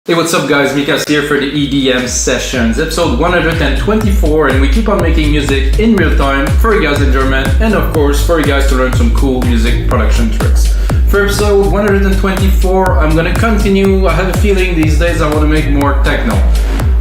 Hey, what's up guys, Mikas here for the EDM Sessions, episode 124, and we keep on making music in real time for you guys in German, and of course for you guys to learn some cool music production tricks. For episode 124, I'm gonna continue. I have a feeling these days I want to make more techno.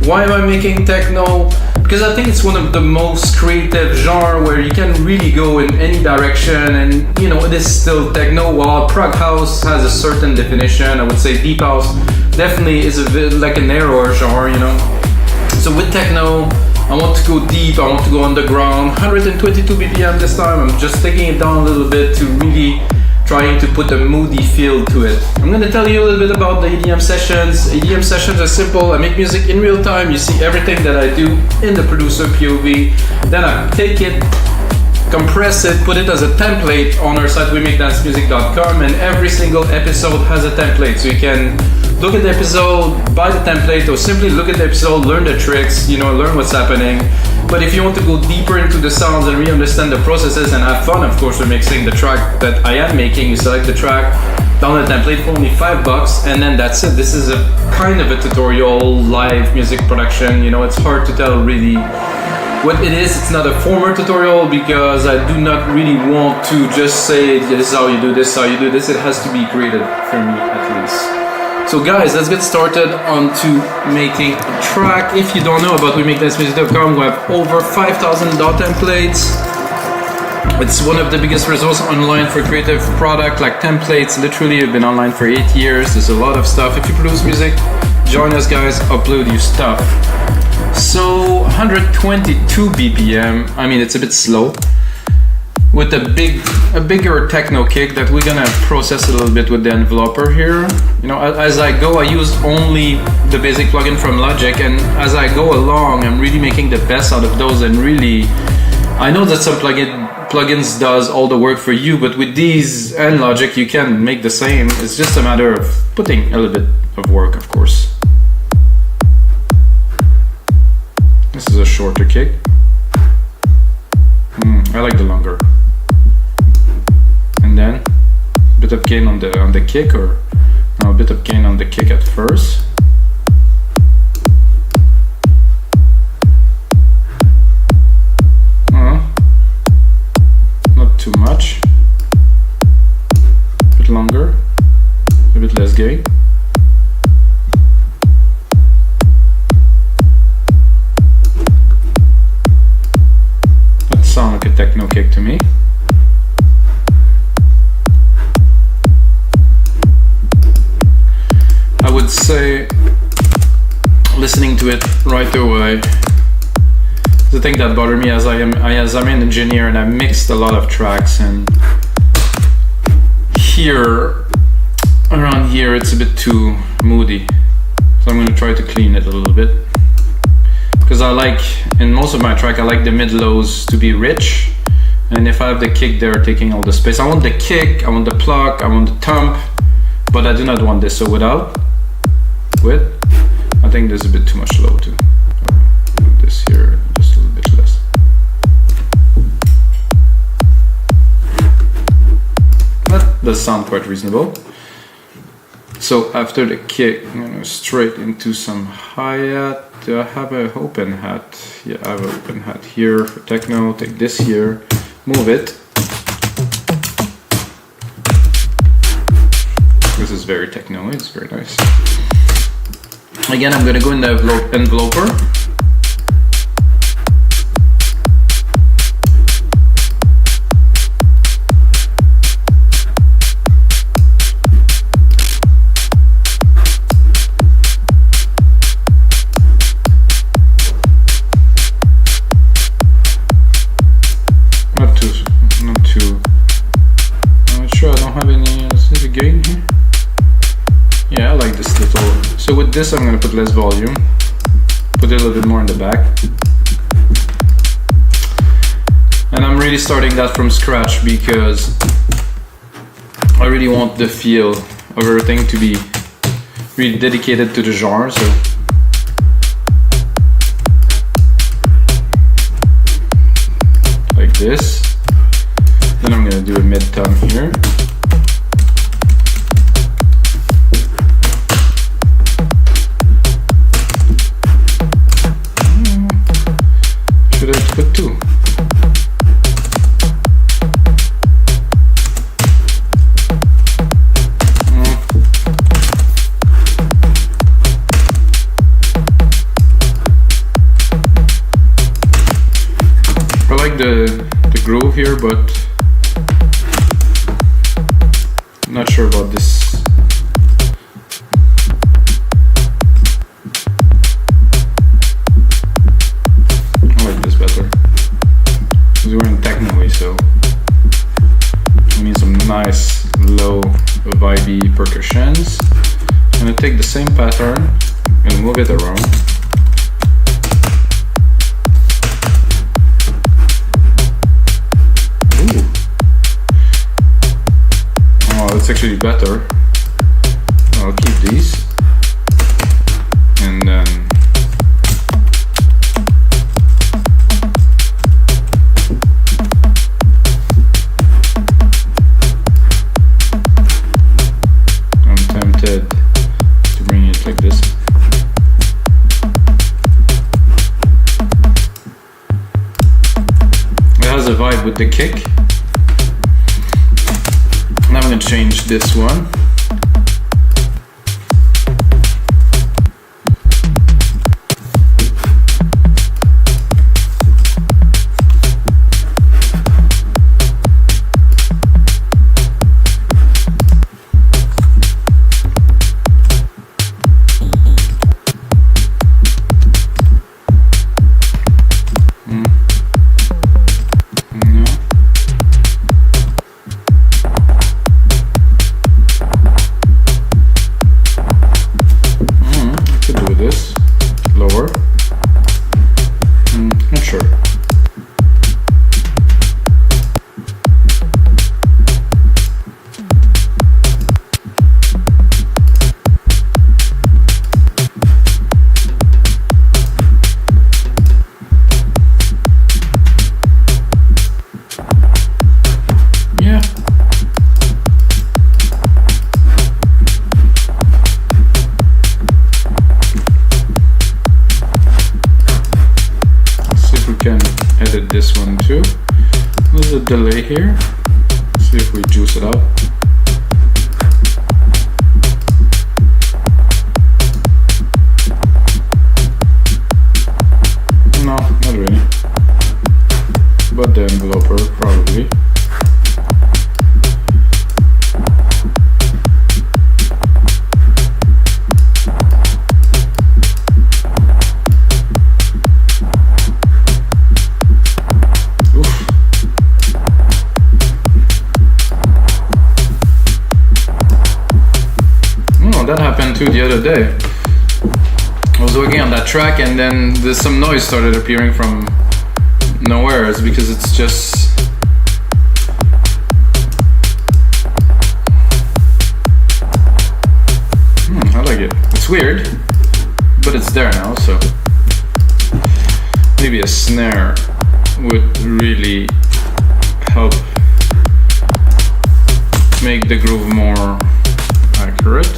Why am I making techno? Because I think it's one of the most creative genre where you can really go in any direction, and you know, it is still techno. While prog house has a certain definition, I would say deep house definitely is a bit like a narrower genre, you know. So with techno, I want to go deep, I want to go underground. 122 BPM this time. I'm just taking it down a little bit to really trying to put a moody feel to it. I'm gonna tell you a little bit about the EDM sessions. EDM sessions are simple. I make music in real time. You see everything that I do in the producer POV. Then I take it, compress it, put it as a template on our site wemakedancemusic.com, and every single episode has a template. So you can look at the episode, buy the template, or simply look at the episode, learn the tricks, you know, learn what's happening. But if you want to go deeper into the sounds and really understand the processes and have fun, of course, with mixing the track that I am making, you select the track, download the template for only $5, and then that's it. This is a kind of a tutorial, live music production. You know, it's hard to tell really what it is. It's not a formal tutorial because I do not really want to just say this is how you do this, how you do this. It has to be created for me at least. So guys, let's get started on to making a track. If you don't know about wemakedancemusic.com, we have over 5,000 DAW templates. It's one of the biggest resources online for creative product like templates. Literally, I've been online for 8 years. There's a lot of stuff. If you produce music, join us guys, upload your stuff. So 122 BPM, I mean it's a bit slow. With a bigger techno kick that we're gonna process a little bit with the enveloper here. You know, as I go, I use only the basic plugin from Logic, and as I go along, I'm really making the best out of those. And really, I know that some plugins does all the work for you, but with these and Logic, you can make the same. It's just a matter of putting a little bit of work, of course. This is a shorter kick. I like the longer. And then a bit of gain on the kick, or no, a bit of gain on the kick at first. Not too much. A bit longer, a bit less gain. That sounds like a techno kick to me. I would say, listening to it right away, the thing that bothered me as I'm an engineer and I mixed a lot of tracks, and here, around here, it's a bit too moody. So I'm going to try to clean it a little bit. Because I like, in most of my track, I like the mid-lows to be rich. And if I have the kick there taking all the space, I want the kick, I want the pluck, I want the thump, but I do not want this. So with, I think there's a bit too much low too. This here, just a little bit less. That does sound quite reasonable. So after the kick, I'm gonna straight into some hi-hat. Do I have an open hat? Yeah, I have an open hat here for techno. Take this here, move it. This is very techno, it's very nice. Again, I'm gonna go in the enveloper. Not too. I'm not sure, I don't have any. Is there a gain here? Yeah, I like this little. So with this, I'm gonna put less volume, put it a little bit more in the back. And I'm really starting that from scratch because I really want the feel of everything to be really dedicated to the genre. So like this. Then I'm gonna do a mid-tom here. here, but I'm not sure about this. I like this better. Because we're in Techno, so we need some nice low vibey percussions. I'm gonna take the same pattern and move it around. Ooh. Oh, that's actually better. I'll keep these. And then to bring it like this. It has a vibe with the kick. Now I'm going to change this one. Edit this one too. There's a delay here. See if we juice it up. No, not really. But the enveloper probably. That happened too the other day. I was working on that track and then there's some noise started appearing from nowhere. It's because it's just I like it. It's weird, but it's there now, so maybe a snare would really help make the groove more accurate.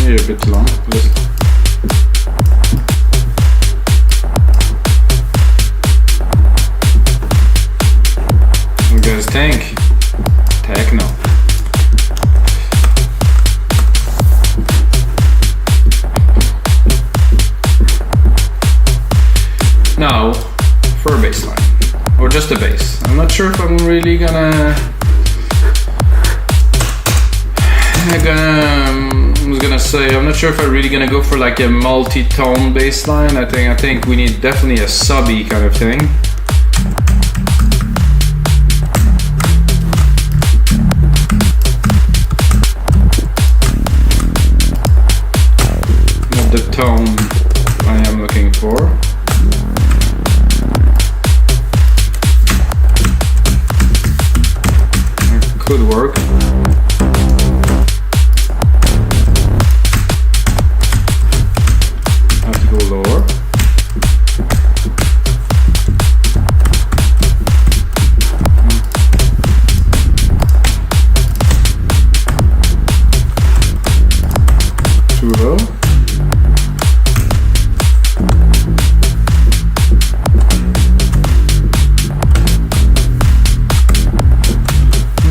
A bit long. What do you guys think? Techno. Now, for a bass line, or just a bass. I'm not sure if I'm really gonna say, I'm not sure if I'm really gonna go for like a multi-tone bass line. I think we need definitely a subby kind of thing. Not the tone I am looking for. grow.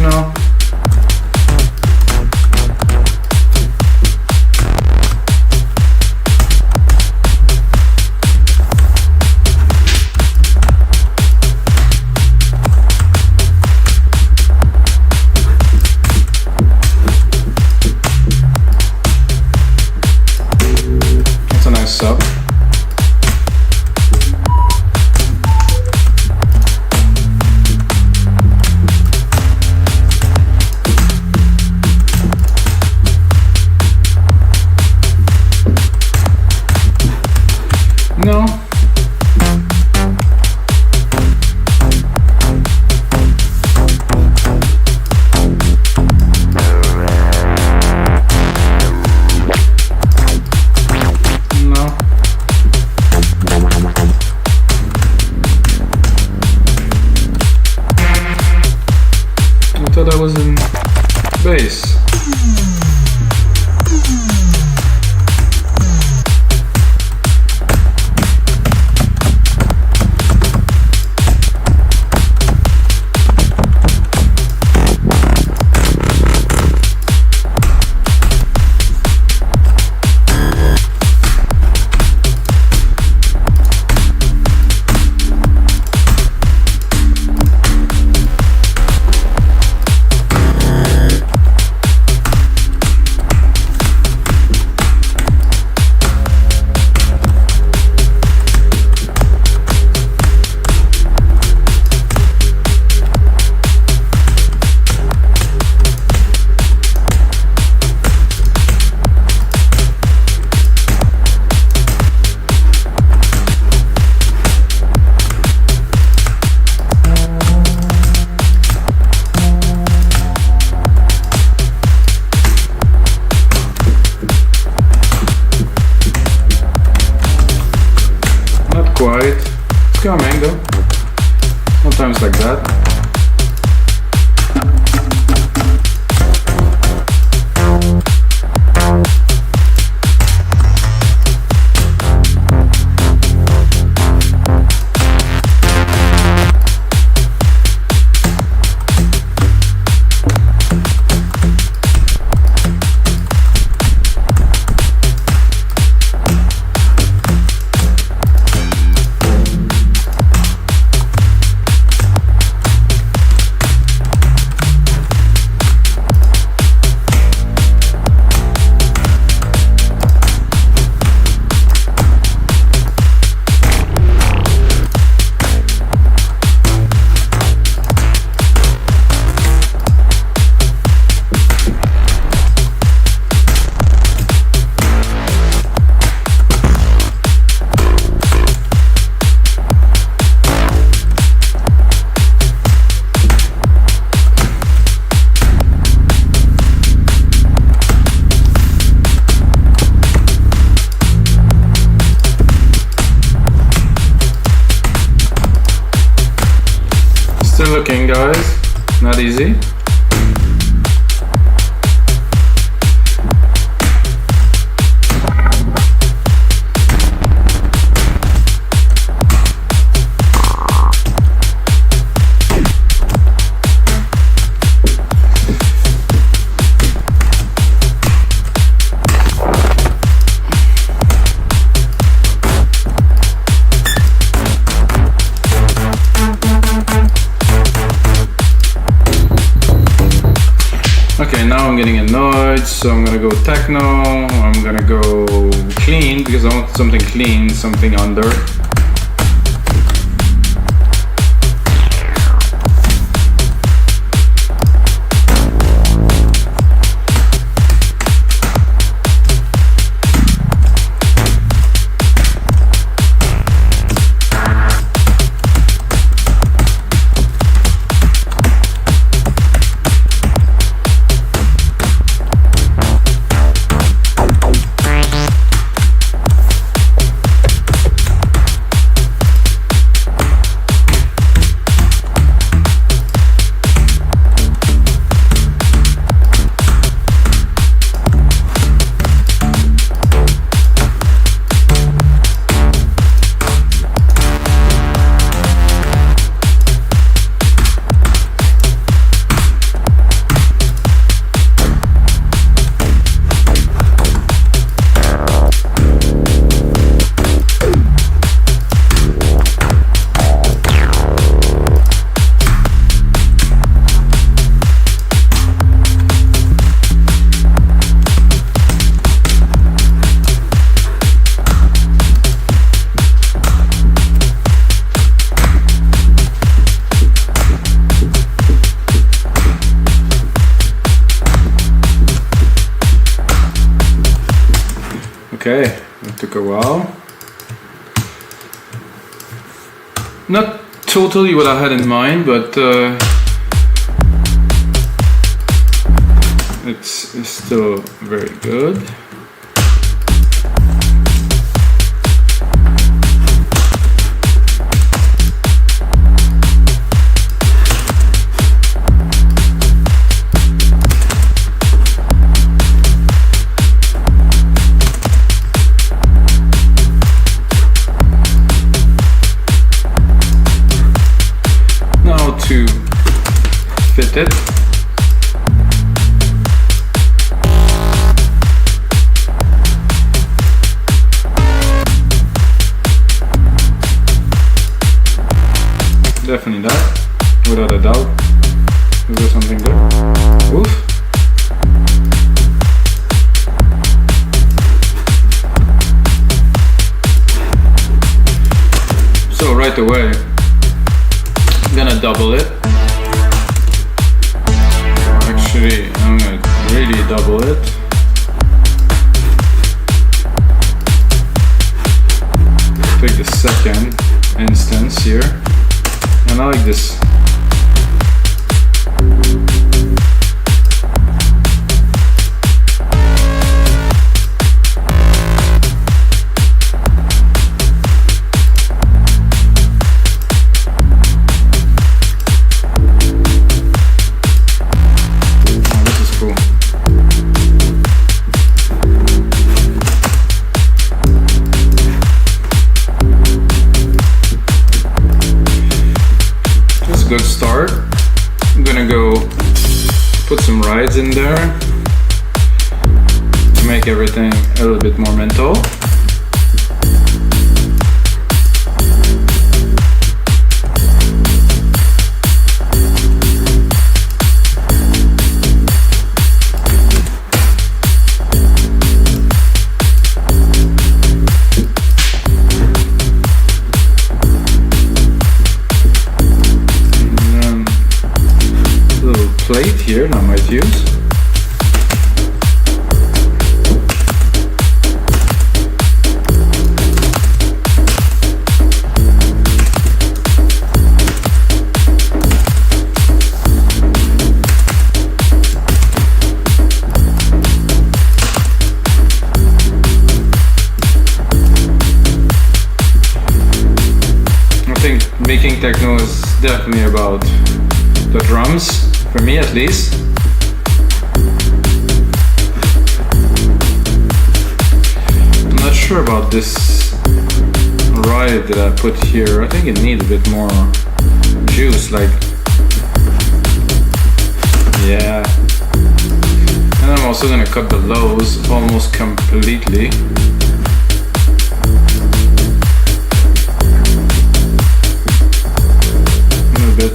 No. That's a nice sub. No. No. I thought I was in bass. Not quite. It's coming though. Sometimes like that. Still looking, guys. Not easy. Okay, now I'm getting annoyed, so I'm gonna go techno. I'm gonna go clean because I want something clean, something under. Okay, it took a while. Not totally what I had in mind, but it's still very good. To fit it. Definitely that, without a doubt. Is there something there? Oof. So right away, I'm gonna double it. Actually, I'm gonna really double it. Take the second instance here, and I like this. Good start. I'm gonna go put some rides in there to make everything a little bit more mental. Plate here, I might use. I think making techno is definitely about the drums. For me at least. I'm not sure about this ride that I put here. I think it needs a bit more juice, like, yeah. And I'm also gonna cut the lows almost completely. A little bit.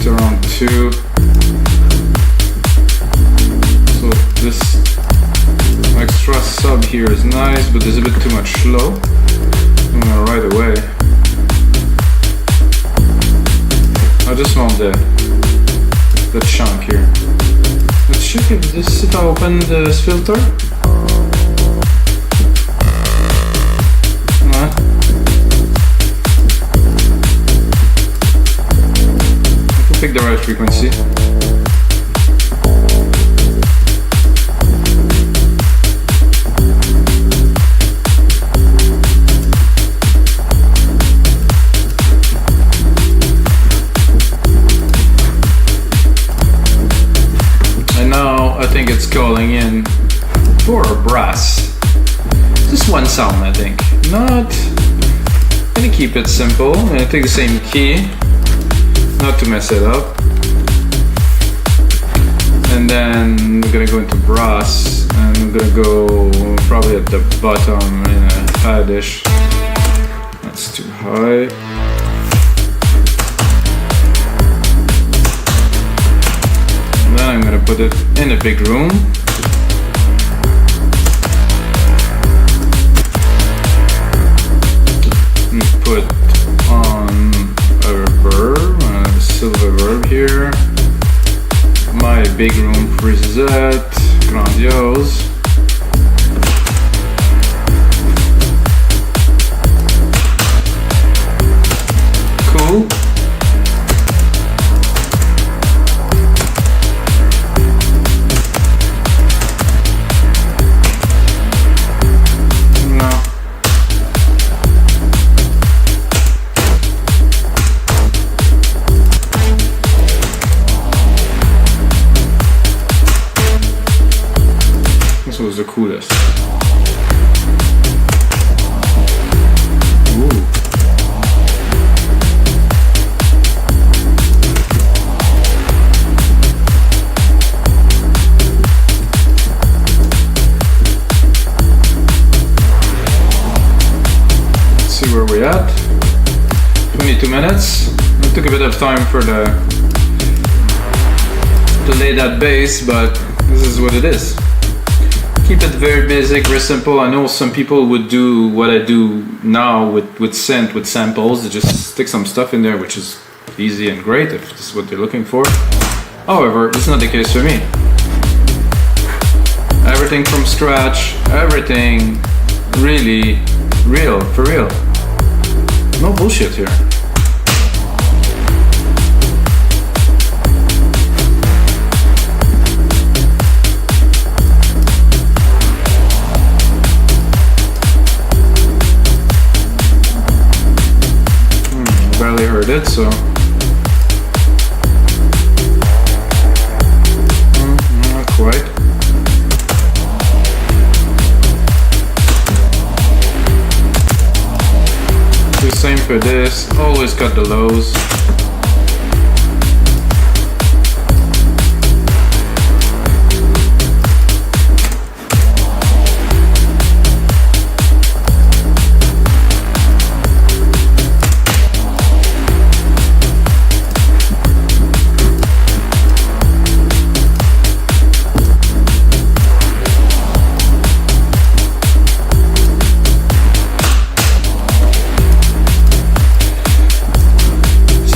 Around 2. So this extra sub here is nice, but there's a bit too much slow. I'm gonna right away. I just want the chunk here. Let's check if I open this filter. Pick the right frequency. And now I think it's calling in for a brass. Just one sound, I think. I'm gonna keep it simple. I'm gonna take the same key. Not to mess it up. And then we're gonna go into brass, and we're gonna go probably at the bottom in a high-ish. That's too high. And then I'm gonna put it in a big room. And put on a reverb. Silver verb here. My big room preset, grandiose. coolest. Where we at? 22 minutes. It took a bit of time to lay that bass, but this is what it is. Keep it very basic, very simple. I know some people would do what I do now with synth, with samples. They just stick some stuff in there, which is easy and great if this is what they're looking for. However, it's not the case for me. Everything from scratch, everything really real, for real. No bullshit here. Barely heard it, so. Not quite. Same for this, always cut the lows.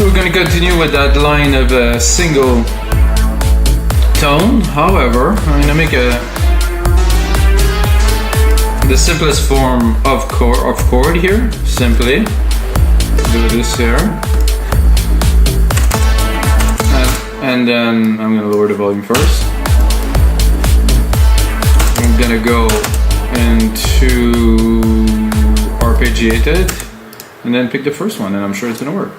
We're going to continue with that line of a single tone. However, I'm going to make the simplest form of chord here. Simply do this here, and then I'm going to lower the volume first. I'm going to go into arpeggiated, and then pick the first one, and I'm sure it's going to work.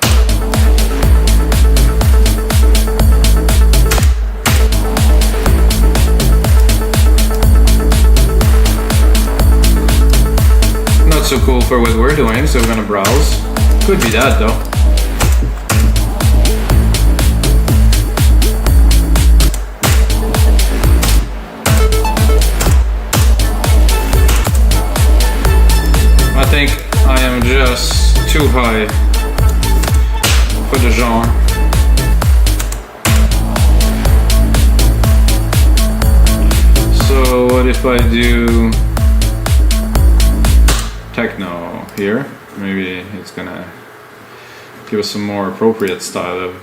So cool for what we're doing, so we're gonna browse. Could be that though. I think I am just too high for the genre. So what if I do Techno here? Maybe it's gonna give us some more appropriate style of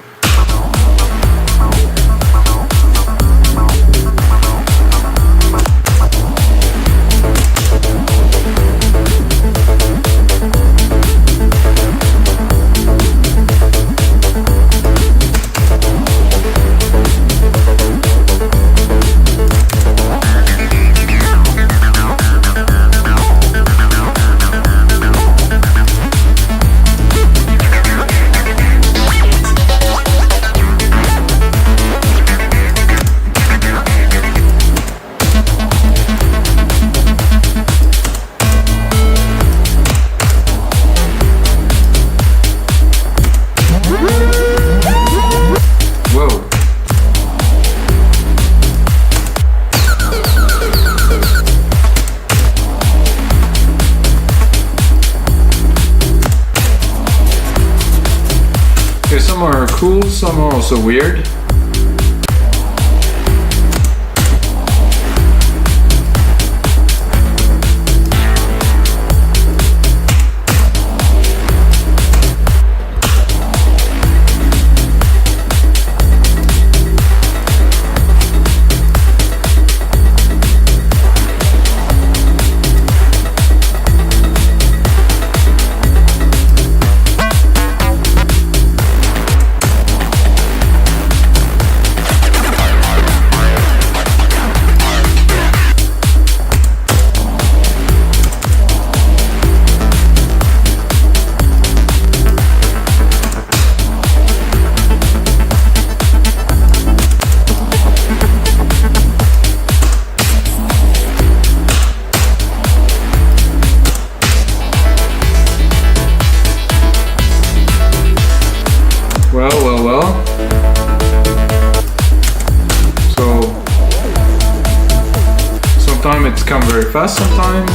some are cool, some are also weird. Sometimes it's come very fast, sometimes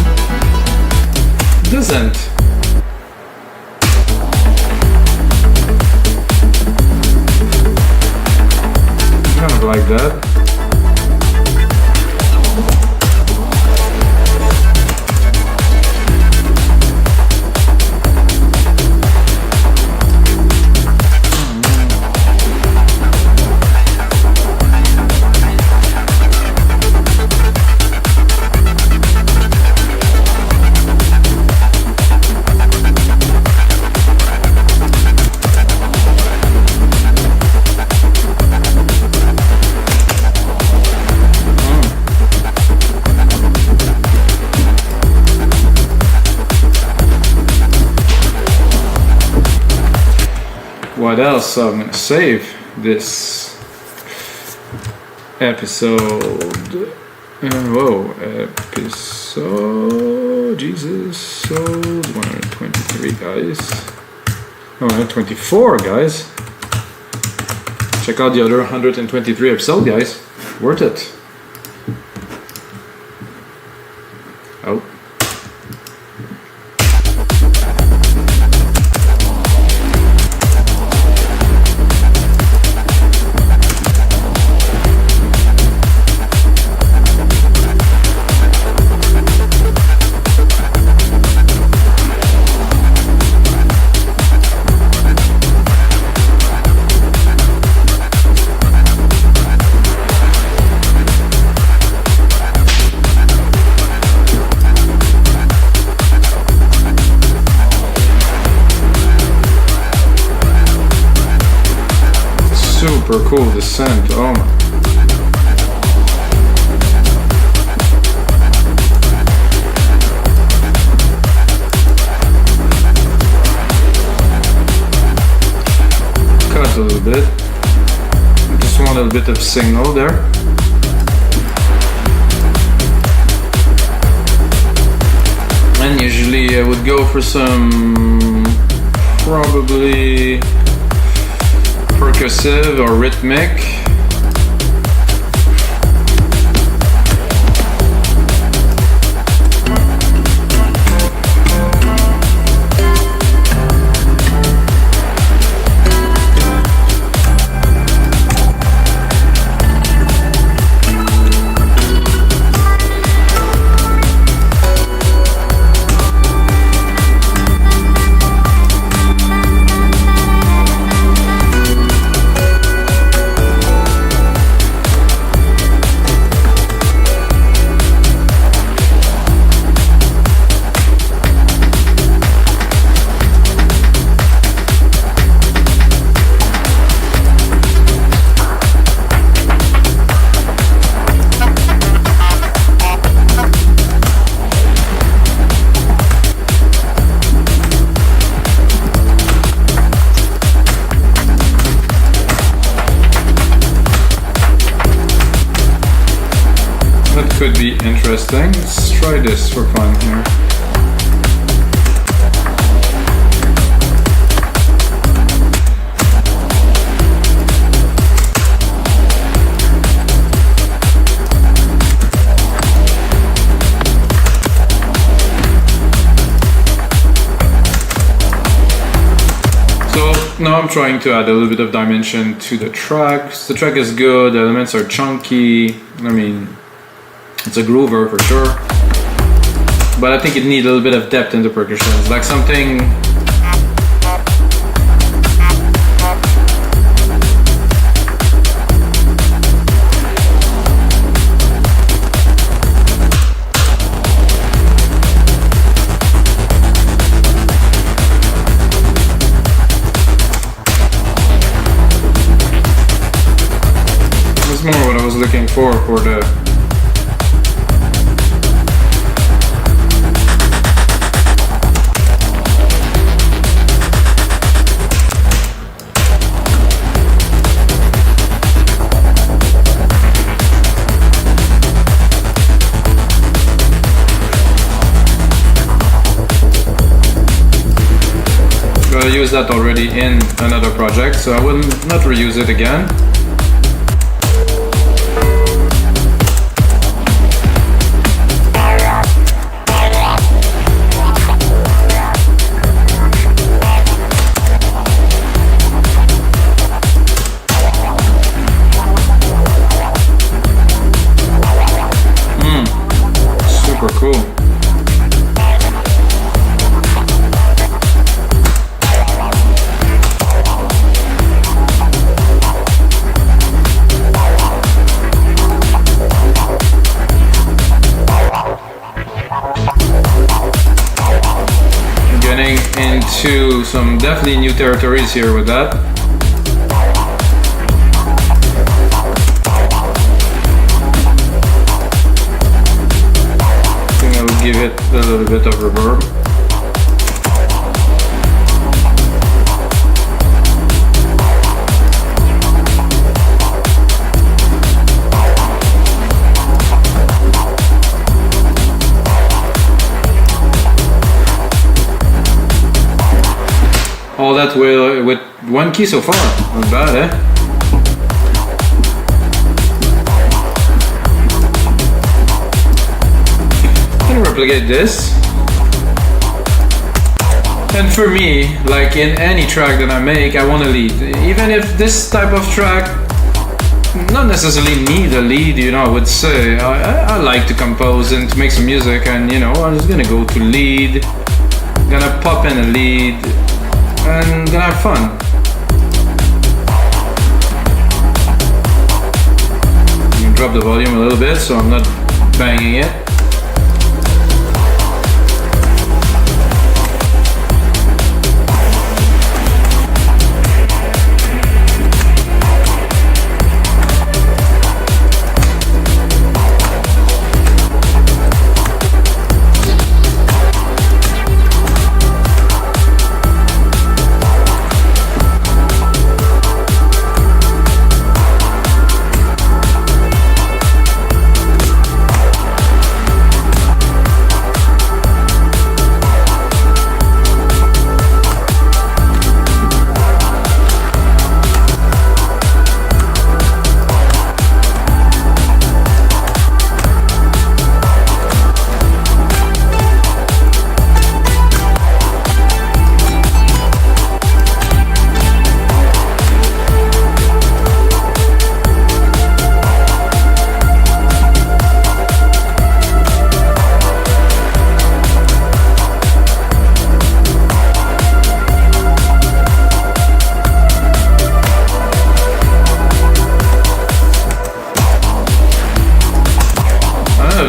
it doesn't. Kind of like that. What else? So I'm gonna save this episode. Episode. Jesus, so 123 guys. Oh, 124 guys. Check out the other 123 episode, guys. Worth it. Oh. Super cool descent, oh my. Cut a little bit. Just want a little bit of signal there. And usually I would go for some probably percussive or rhythmic. Could be interesting. Let's try this for fun here. So now I'm trying to add a little bit of dimension to the track. The track is good, the elements are chunky. I mean, it's a groover for sure, but I think it needs a little bit of depth in the percussion. It's like something. It's more what I was looking for the. I used that already in another project, so I will not reuse it again. super cool. Getting into some definitely new territories here with that. I think I'll give it a little bit of reverb. All that with one key so far, not bad, eh? I'm gonna replicate this. And for me, like in any track that I make, I want a lead. Even if this type of track not necessarily need a lead, you know, I would say. I like to compose and to make some music, and you know, I'm just gonna go to lead, gonna pop in a lead, and gonna have fun. Drop the volume a little bit so I'm not banging it.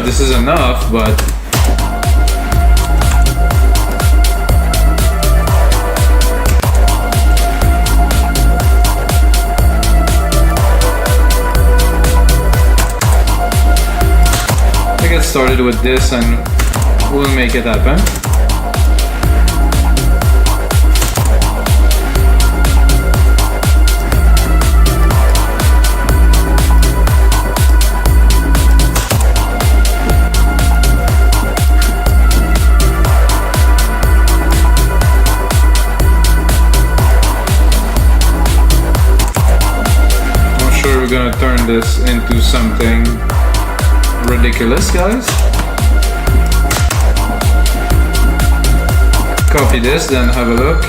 This is enough, but I get started with this and we'll make it happen. We're gonna turn this into something ridiculous, guys. Copy this, then have a look.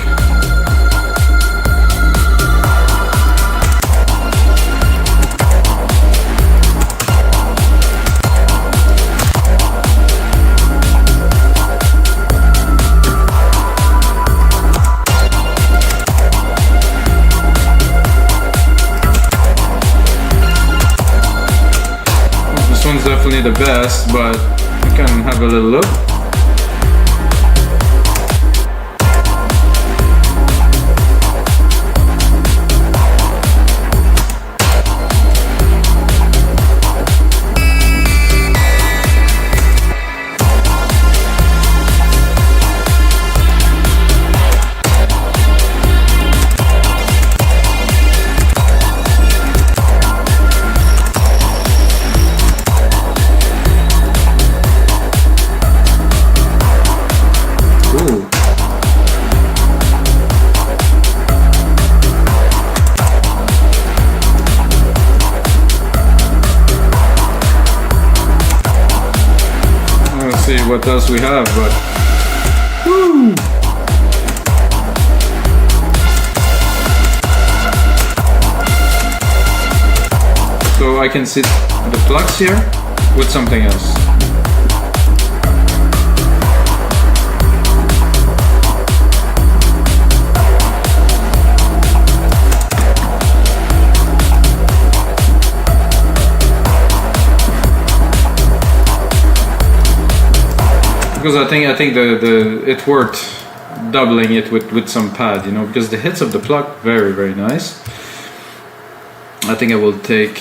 One's definitely the best, but I can have a little look. See what else we have, but woo! So I can sit the plugs here with something else. because I think it worth doubling it with some pad, you know, because the hits of the pluck very nice. I think I will take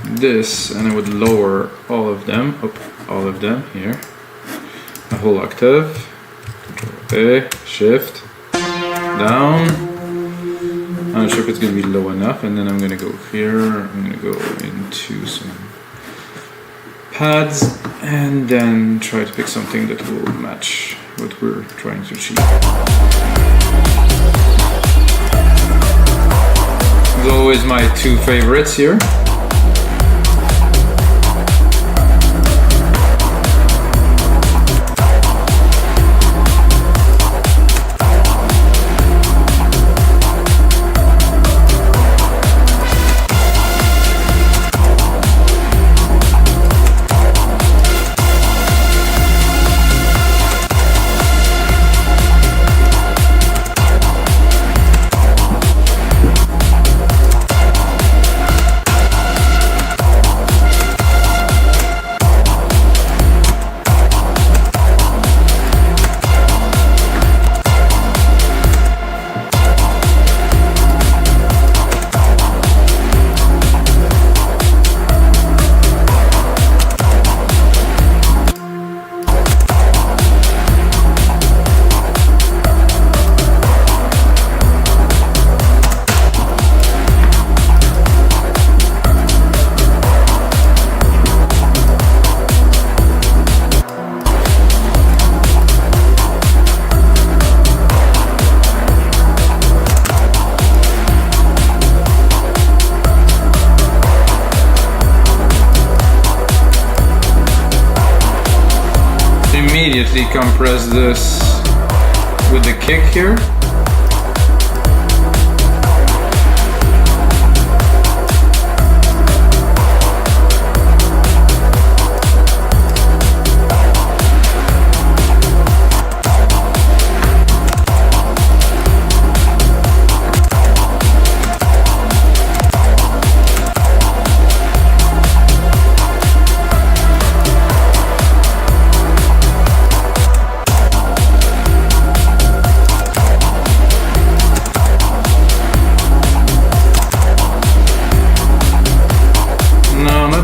this and I would lower all of them up, all of them here, a whole octave. Control A, shift down. I'm not sure if it's gonna be low enough, and then I'm gonna go here. I'm gonna go into some pads and then try to pick something that will match what we're trying to achieve. As always, my two favorites here. Immediately compress this with the kick here.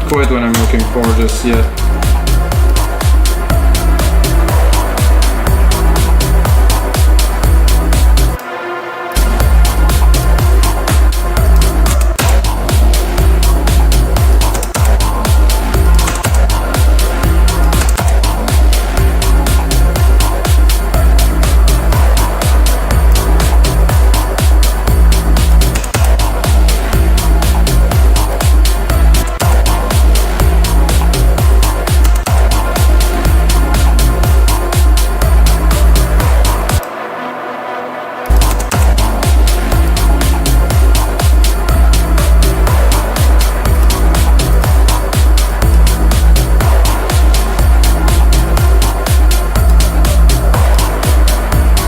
Quite what I'm looking for just yet.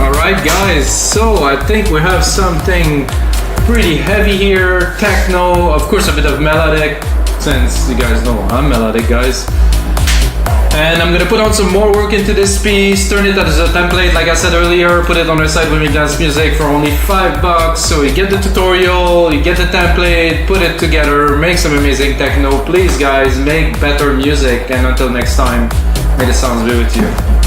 Alright guys, so I think we have something pretty heavy here, techno, of course a bit of melodic, since you guys know I'm melodic guys. And I'm gonna put on some more work into this piece, turn it as a template like I said earlier, put it on our site with me dance music for only $5. So you get the tutorial, you get the template, put it together, make some amazing techno. Please guys, make better music, and until next time, may the sounds be with you.